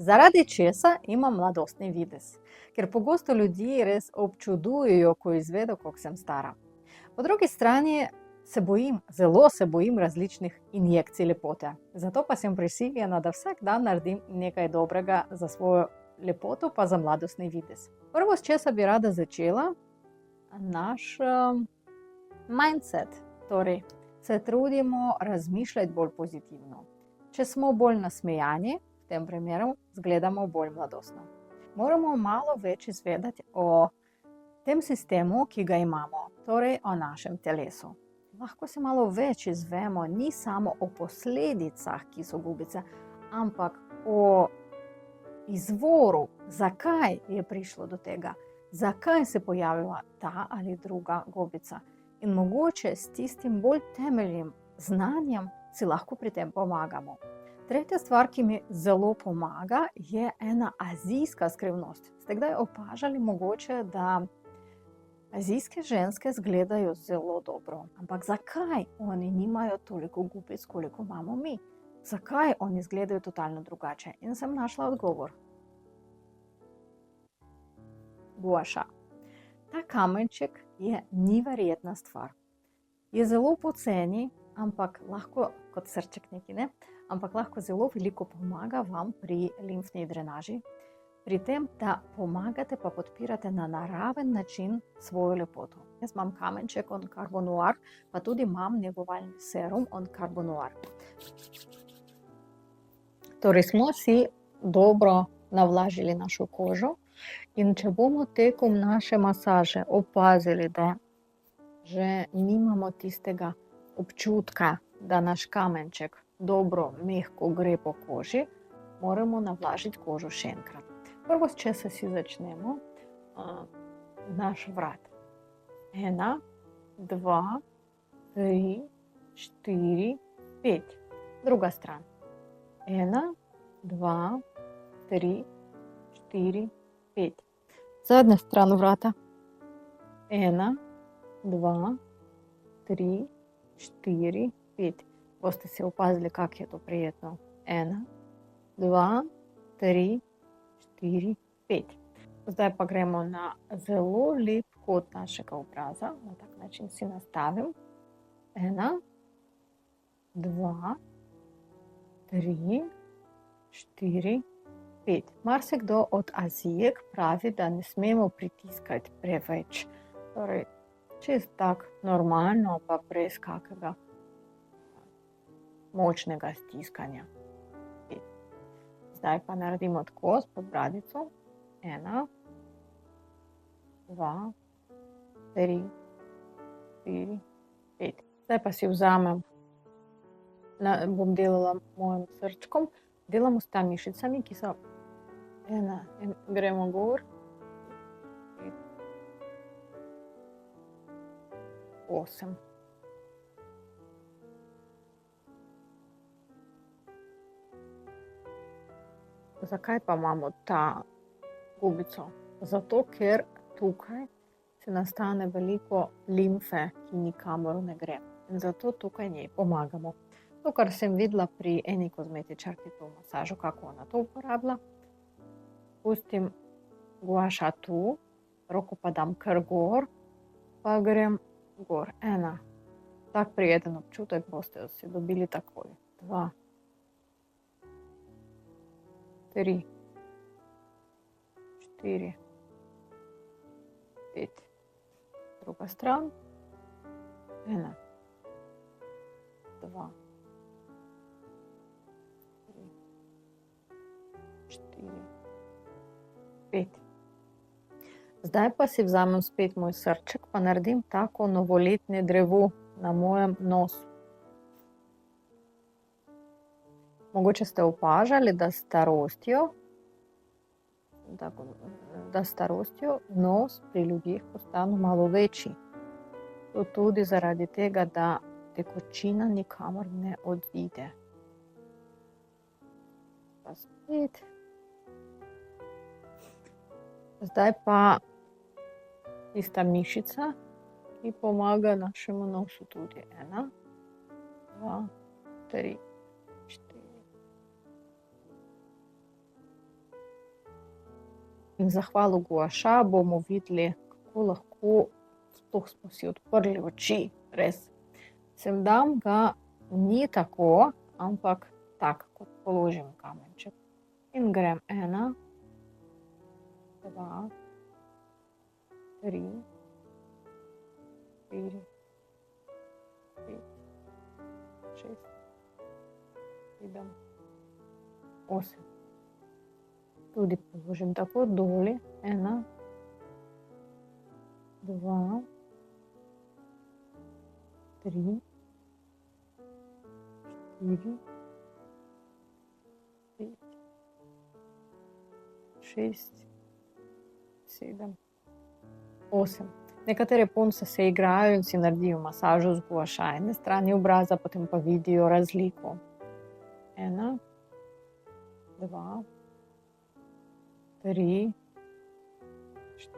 Zaradi česa ima mladostni videz? Ker pogosto ljudi res občudujejo, ko izvedo, koliko sem stara. Po drugi strani zelo se bojim različnih injekcij lepote. Zato pa sem prisiljena, da vsak dan naredim nekaj dobrega za svojo lepoto pa za mladostni videz. Prvo, s česa bi rada začela, naš mindset. Torej, se trudimo razmišljati bolj pozitivno. Če smo bolj nasmejani, v tem primeru izgledamo bolj mladostno. Moramo malo več izvedeti o tem sistemu, ki ga imamo, torej o našem telesu. Lahko se malo več izvemo, ni samo o posledicah, ki so gubice, ampak o izvoru, zakaj je prišlo do tega, zakaj se pojavila ta ali druga gobica. In mogoče s tistim bolj temeljnim znanjem si lahko pri tem pomagamo. Tretja stvar, ki mi zelo pomaga, je ena azijska skrivnost. Ste kdaj opažali mogoče, da azijske ženske izgledajo zelo dobro? Ampak zakaj oni nimajo toliko gubic, koliko imamo mi? Zakaj oni izgledajo totalno drugače? In sem našla odgovor. Gua sha. Ta kamenček je neverjetna stvar. Je zelo poceni, ampak lahko, kot srček neki, ne? Ampak lahko zelo veliko pomaga vam pri limfni drenaži, pri tem, da pomagate pa podpirate na naraven način svojo lepoto. Jaz imam kamenček on Carbonoir, pa tudi imam negovalni serum on Carbonoir. Torej smo si dobro navlažili našo kožo in če bomo tekom naše masaže opazili, da že nimamo tistega občutka, da naš kamenček dobro, mehko gre po koži, moramo navlažiti kožo še enkrat. Prvo, s česa si začnemo, naš vrat. 1, 2, 3, 4, 5. Druga stran. 1, 2, 3, 4, 5. Zadnja stran vrata. 1, 2, 3, 4, 5. Boste si opazili, kako je to prijetno. 1, 2, 3, 4, 5. Zdaj pa gremo na zelo lep kot našega obraza. Na tak način si nastavim. 1, 2, 3, 4, 5. Marsikdo od Azijek pravi, da ne smemo pritiskati preveč. Torej, čist tak normalno, pa brez kakega močnega stiskanja. Zdaj pa naredimo tako s podbradico. 1, 2, 3, 4, 5. Zdaj pa si vzamem, bom delala mojim srčkom, delamo s tam mišicami, ki so 1, in gremo gor, 8. Zakaj pa imamo ta gubico? Zato, ker tukaj se nastane veliko limfe, ki nikamor ne gre. In zato tukaj njej pomagamo. To, kar sem videla pri eni kozmetičarki to masažo, kako ona to uporablja. Pustim gua sha tu, roko pa dam kar gor, pa grem gor. 1. Tak prijeten občutek boste si dobili takoj. 2, 3, 4, 5. Druga stran. 1, 2, 3, 4, 5. Zdaj pa si vzamem spet moj srček, pa naredim tako novoletne drevo na mojem nosu. Mogoče ste opažali, da s starostjo nos pri ljudeh postane malo večji. To tudi zaradi tega, da tekočina nikamor ne odide. Pa spet. Zdaj pa tista mišica, ki pomaga našemu nosu tudi. 1, 2, 3, 4, In za hvalu guaša bomo videli, kako lahko sploh smo si odprli oči, res. Sem dam ga ni tako, ampak tak, kot položim kamenček. In grem 1, 2, 3, 4, 5, 6, 7, 8. Tudi položim tako doli. 1, 2, 3, 4, 5, 6, 7, 8. Nekatere punce se igrajo in si naredijo masažo z guaša ene strani obraza, potem pa vidijo razliko. 1, 2, 3,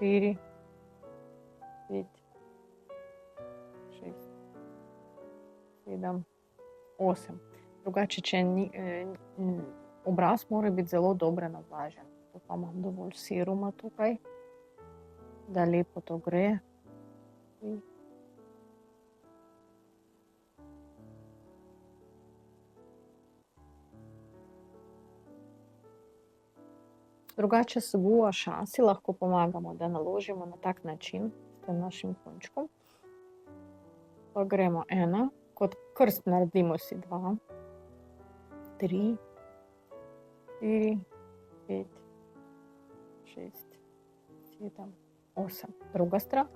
4, 5, 6, 7, 8. Drugače, če obraz mora biti zelo dobro navlažen. To pa imam dovolj seruma tukaj, da lepo to gre. Drugače s guaša si lahko pomagamo, da naložimo na tak način s tem našim končkom. Pa gremo 1, kot krst naredimo si 2, 3, 4, 5, 6, 7, 8. Druga stran.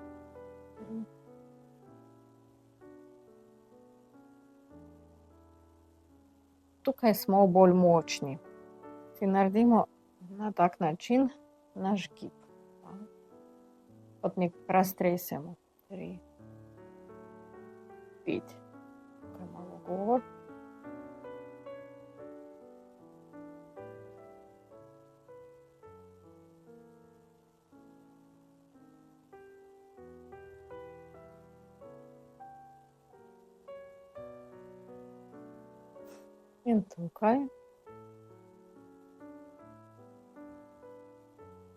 Tukaj smo bolj močni. Si naredimo na tak način naš gib. Kot nekaj raztresemo. 3, 5. Tukaj malo gor. In tukaj.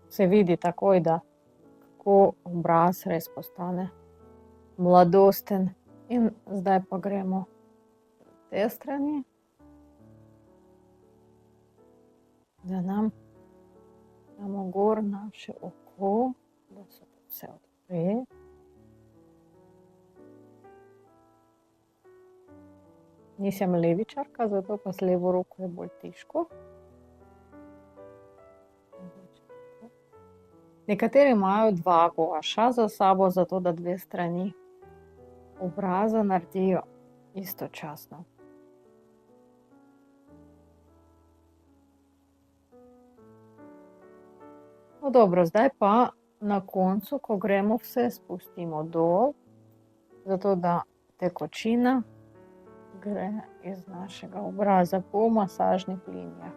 Se vidi takoj, da kako obraz res postane mladosten. In zdaj pa gremo te strani, da nam damo gor naše oko, da se to vse odpre. Nisem levičarka, zato pa z levo roko je bolj težko. Nekateri imajo 2 guaša za sabo, zato da 2 strani obraza naredijo istočasno. No dobro, zdaj pa na koncu, ko gremo, vse spustimo dol, zato da tekočina gre iz našega obraza po masažnih linijah.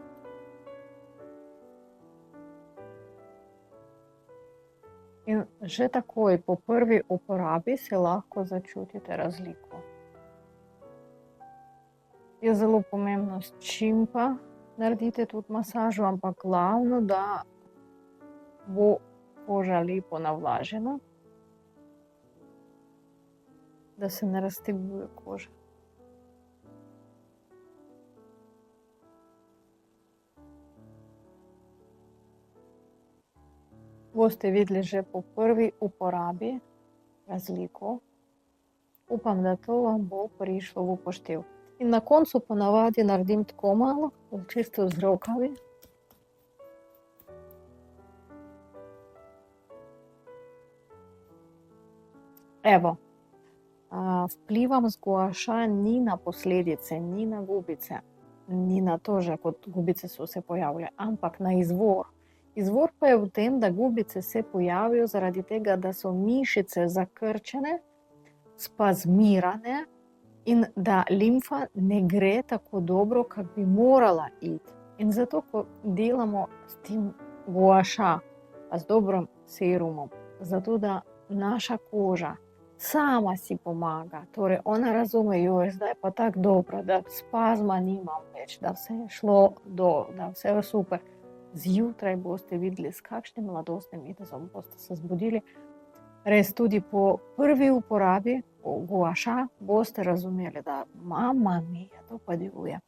In že takoj po prvi uporabi se lahko začutite razliko. Je zelo pomembno, s čim pa naredite tudi masažo, ampak glavno, da bo koža lepo navlažena, da se ne razteguje koža. Boste videli že po prvi uporabi razliko. Upam, da to vam bo prišlo v upoštev. In na koncu ponavadi naredim tako malo, čisto z rokami. Evo, vplivam z guaša ni na posledice, ni na gubice, ni na to, že kot gubice so se pojavile, ampak na izvor. Izvor pa je v tem, da gubice se pojavijo zaradi tega, da so mišice zakrčene, spazmirane in da limfa ne gre tako dobro, kak bi morala iti. In zato, ko delamo s tem guaša, pa z dobrim serumom, zato da naša koža sama si pomaga, torej ona razume, joj, zdaj pa tako dobro, da spazma nimam več, da vse je šlo dol, da vse je super. zjutraj boste videli, s kakšnim mladostnim videzom boste se zbudili. Res tudi po prvi uporabi guaša boste razumeli, da mama mia, to pa divuje.